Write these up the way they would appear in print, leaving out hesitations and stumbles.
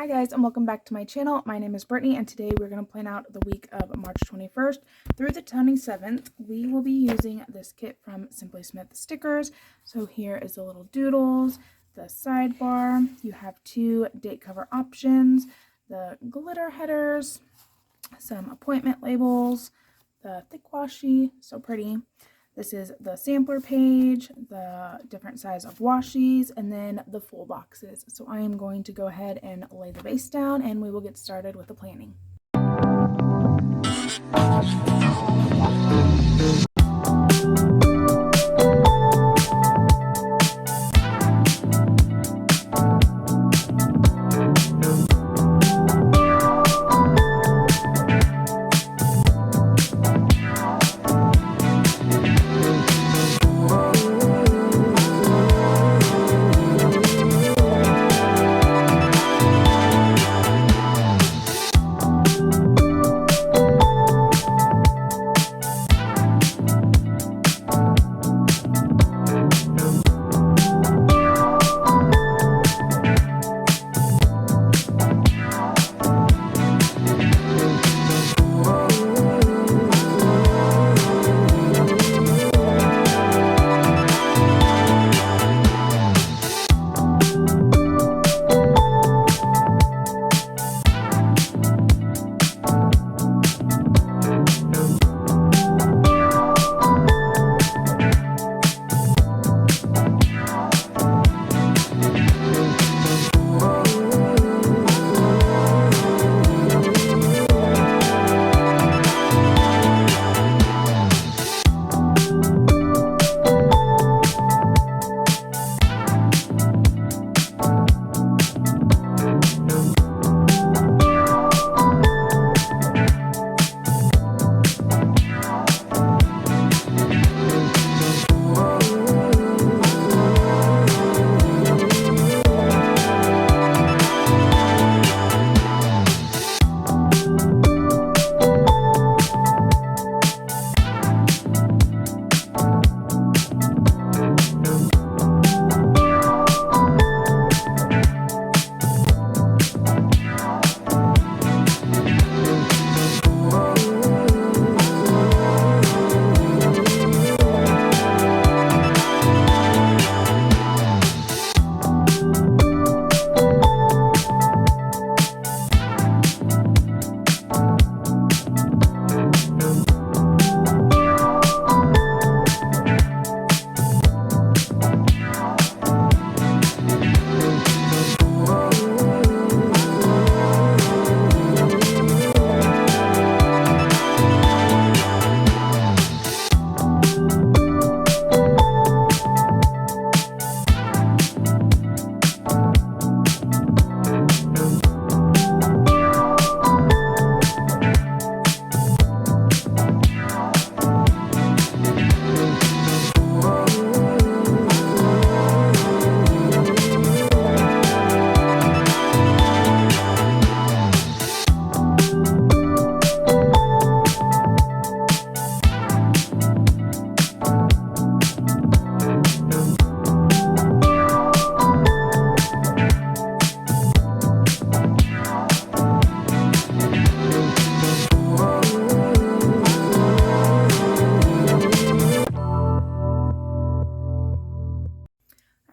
Hi guys, and welcome back to my channel. My name is Brittany, and today we're going to plan out the week of March 21st through the 27th. We will be using this kit from Simply Smith Stickers. So here is the little doodles, the sidebar. You have two date cover options, the glitter headers, some appointment labels, the thick washi, so pretty. This is the sampler page, the different size of washies, and then the full boxes. So I am going to go ahead and lay the base down, and we will get started with the planning.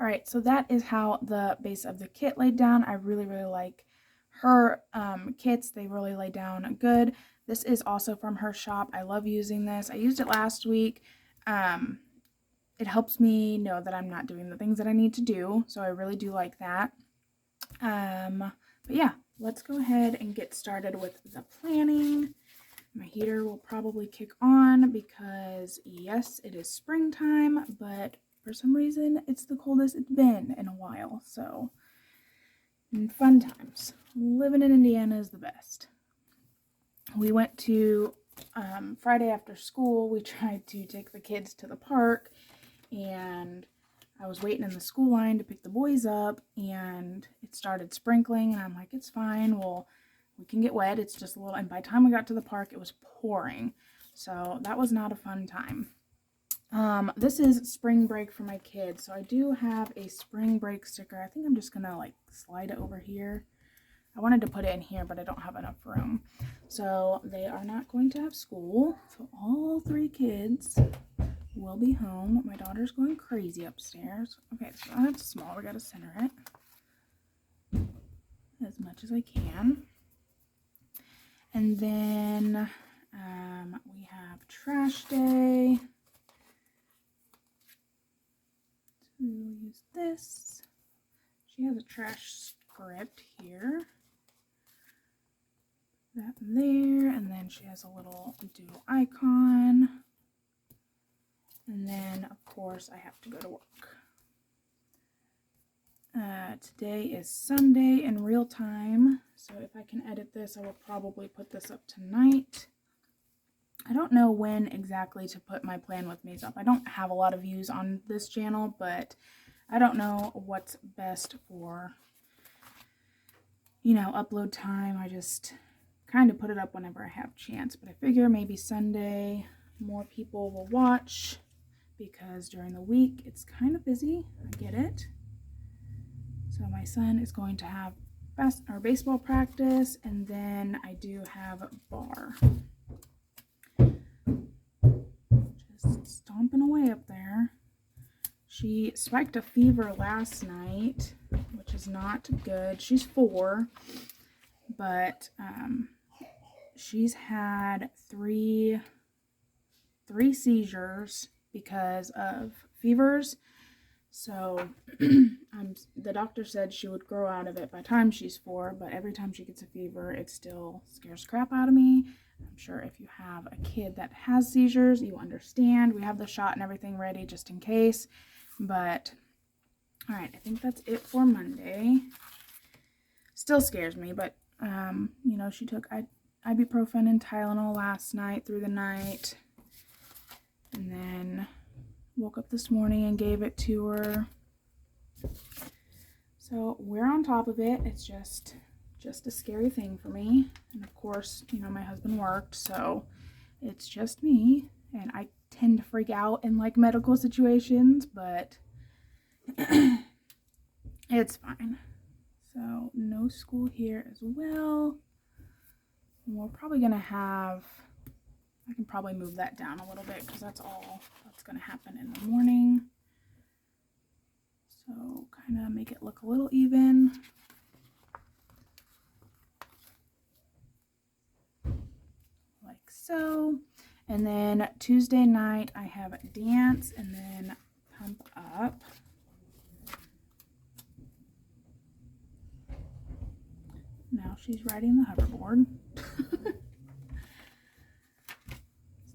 Alright, so that is how the base of the kit laid down. I really like her kits. They really lay down good. This is also from her shop. I love using this. I used it last week. It helps me know that I'm not doing the things that I need to do, so I really do like that. But yeah, let's go ahead and get started with the planning. My heater will probably kick on because yes, it is springtime, but for some reason it's the coldest it's been in a while. So fun times. Living in Indiana is the best. We went to Friday after school. We tried to take the kids to the park, and I was waiting in the school line to pick the boys up, and it started sprinkling, and I'm like, it's fine, well, we can get wet, it's just a little, and by the time we got to the park, it was pouring, so that was not a fun time. This is spring break for my kids, so I do have a spring break sticker. I think I'm just gonna like slide it over here. I wanted to put it in here, but I don't have enough room. So they are not going to have school. So all 3 kids will be home. My daughter's going crazy upstairs. Okay, so that's small. We got to center it as much as I can. And then we have trash day. So we'll use this. She has a trash script here. That there, and then she has a little do icon. And then, of course, I have to go to work. Today is Sunday in real time, so if I can edit this, I will probably put this up tonight. I don't know when exactly to put my Plan With Me's up. I don't have a lot of views on this channel, but I don't know what's best for, you know, upload time. I just kind of put it up whenever I have chance, but I figure maybe Sunday more people will watch because during the week it's kind of busy. I get it. So my son is going to have baseball practice, and then I do have bar. Just stomping away up there. She spiked a fever last night, which is not good. She's 4, but she's had three seizures because of fevers. So the doctor said she would grow out of it by the time she's 4, but every time she gets a fever, it still scares crap out of me. I'm sure if you have a kid that has seizures, you understand. We have the shot and everything ready just in case. But, all right, I think that's it for Monday. Still scares me, but, you know, she took ibuprofen and Tylenol last night through the night. And then woke up this morning and gave it to her. So we're on top of it. It's just a scary thing for me. And of course, you know, my husband worked, so it's just me. And I tend to freak out in like medical situations, but it's fine. So no school here as well. And we're probably gonna have, I can probably move that down a little bit because that's all that's going to happen in the morning. So kind of make it look a little even. Like so. And then Tuesday night I have dance and then pump up. Now she's riding the hoverboard.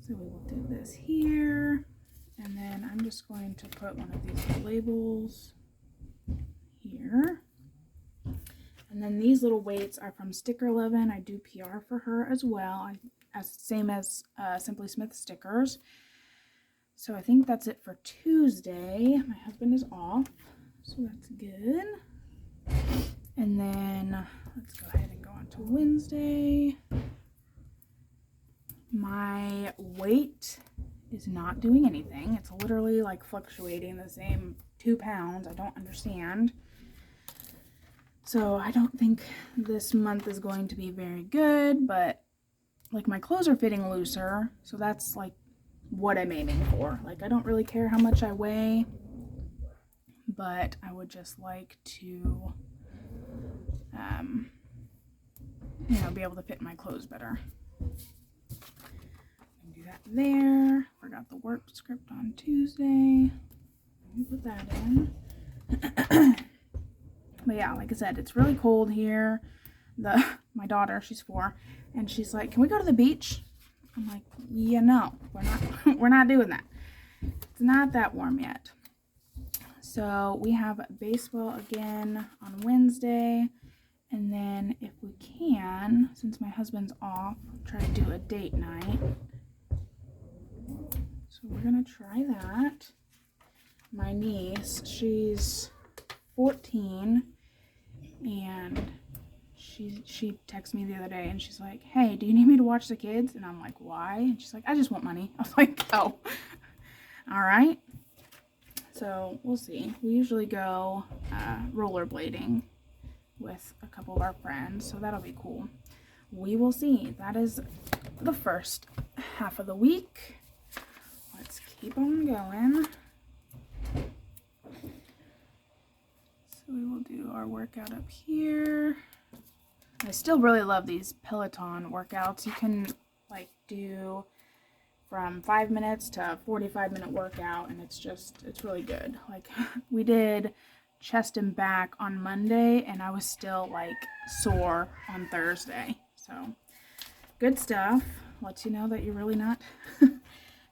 So we will do this here, and then I'm just going to put one of these labels here. And then these little weights are from Sticker Lovin'. I do PR for her as well, same as Simply Smith stickers. So I think that's it for Tuesday. My husband is off, so that's good. And then let's go ahead and go on to Wednesday. My weight is not doing anything. It's literally like fluctuating the same 2 pounds. I don't understand. So I don't think this month is going to be very good, but like my clothes are fitting looser. So that's like what I'm aiming for. Like I don't really care how much I weigh, but I would just like to, you know, be able to fit my clothes better. Do that there. Forgot the work script on Tuesday. Let me put that in. But yeah, like I said, it's really cold here. My daughter, she's 4, and she's like, "Can we go to the beach?" I'm like, "Yeah, no, we're not doing that. It's not that warm yet." So we have baseball again on Wednesday, and then if we can, since my husband's off, try to do a date night. So we're gonna try that. My niece, she's 14, and she texted me the other day and she's like, "Hey, do you need me to watch the kids?" And I'm like, "Why?" And she's like, "I just want money." I was like, "Oh, all right." So we'll see. We usually go rollerblading with a couple of our friends, so that'll be cool. We will see. That is the first half of the week. Let's keep on going. So we will do our workout up here. I still really love these Peloton workouts. You can like do from 5 minutes to 45-minute workout, and it's really good. Like we did chest and back on Monday, and I was still like sore on Thursday. So good stuff. Lets you know that you're really not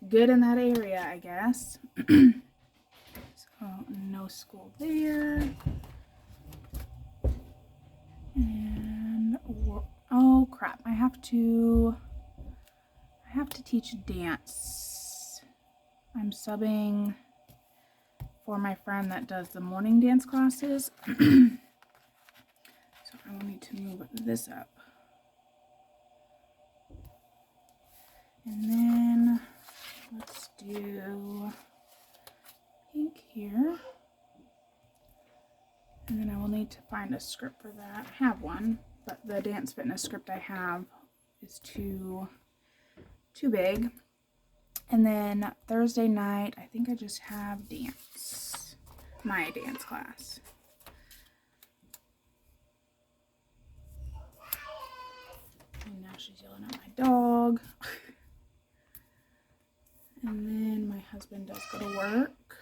good in that area, I guess. So no school there. And oh crap, I have to teach dance. I'm subbing for my friend that does the morning dance classes. So I will need to move this up. And then let's do pink here. And then I will need to find a script for that. I have one, but the dance fitness script I have is too big. And then Thursday night, I think I just have dance, my dance class. And now she's yelling at my dog. And then my husband does go to work.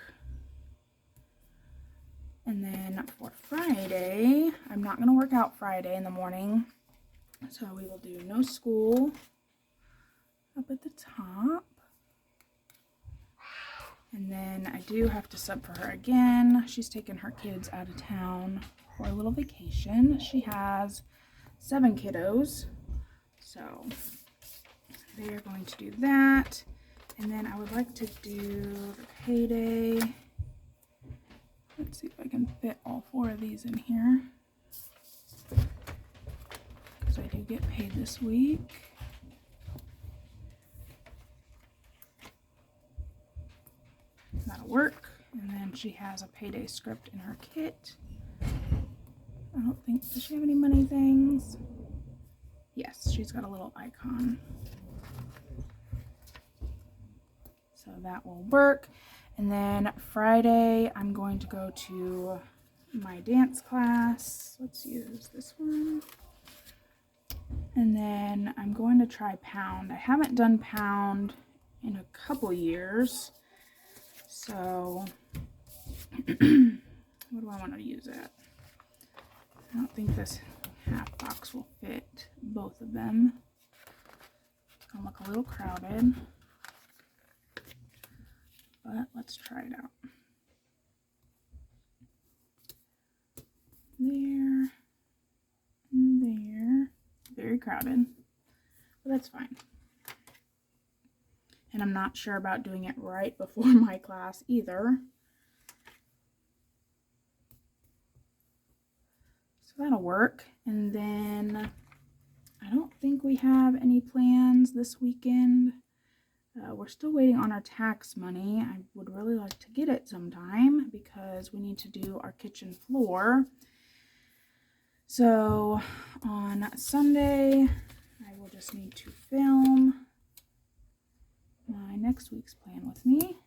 And then for Friday, I'm not going to work out Friday in the morning. So we will do no school up at the top. And then I do have to sub for her again. She's taking her kids out of town for a little vacation. She has 7 kiddos. So they are going to do that. And then I would like to do the payday. Let's see if I can fit all 4 of these in here, because I do get paid this week. That'll work. And then she has a payday script in her kit. I don't think, does she have any money things? Yes, she's got a little icon. So that will work. And then Friday, I'm going to go to my dance class. Let's use this one. And then I'm going to try pound. I haven't done pound in a couple years. So, what do I want to use it? I don't think this half box will fit both of them. It's going to look a little crowded. But let's try it out. There. And there. Very crowded. But that's fine. And I'm not sure about doing it right before my class either. So that'll work. And then I don't think we have any plans this weekend. We're still waiting on our tax money. I would really like to get it sometime because we need to do our kitchen floor. So on Sunday, I will just need to film my next week's plan with me.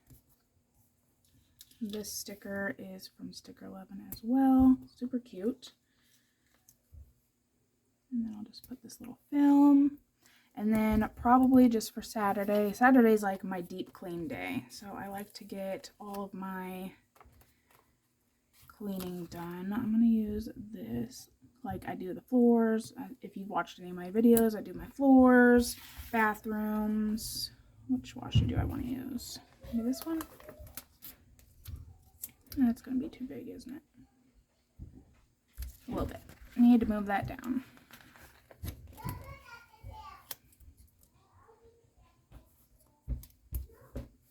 This sticker is from Sticker 11 as well. Super cute. And then I'll just put this little film. And then probably just for Saturday. Saturday's like my deep clean day. So I like to get all of my cleaning done. I'm going to use this. Like I do the floors. If you've watched any of my videos, I do my floors, bathrooms. Which washer do I want to use? Maybe this one? That's going to be too big, isn't it? A little bit. I need to move that down.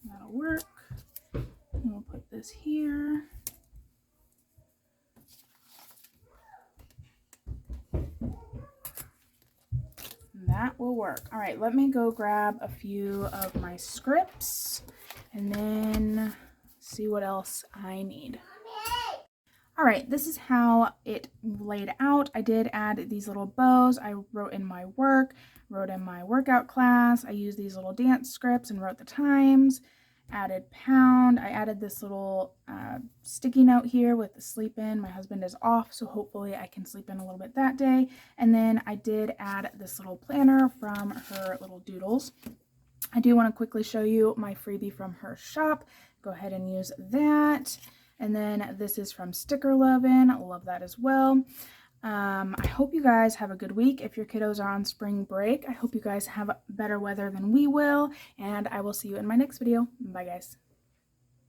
That'll work. And we'll put this here. That will work. All right, let me go grab a few of my scripts and then see what else I need. All right, this is how it laid out. I did add these little bows. I wrote in my work, wrote in my workout class. I used these little dance scripts and wrote the times, added pound. I added this little sticky note here with the sleep in. My husband is off, so hopefully I can sleep in a little bit that day. And then I did add this little planner from her little doodles. I do want to quickly show you my freebie from her shop. Go ahead and use that. And then this is from Sticker Lovin'. I love that as well. I hope you guys have a good week. If your kiddos are on spring break, I hope you guys have better weather than we will. And I will see you in my next video. Bye, guys.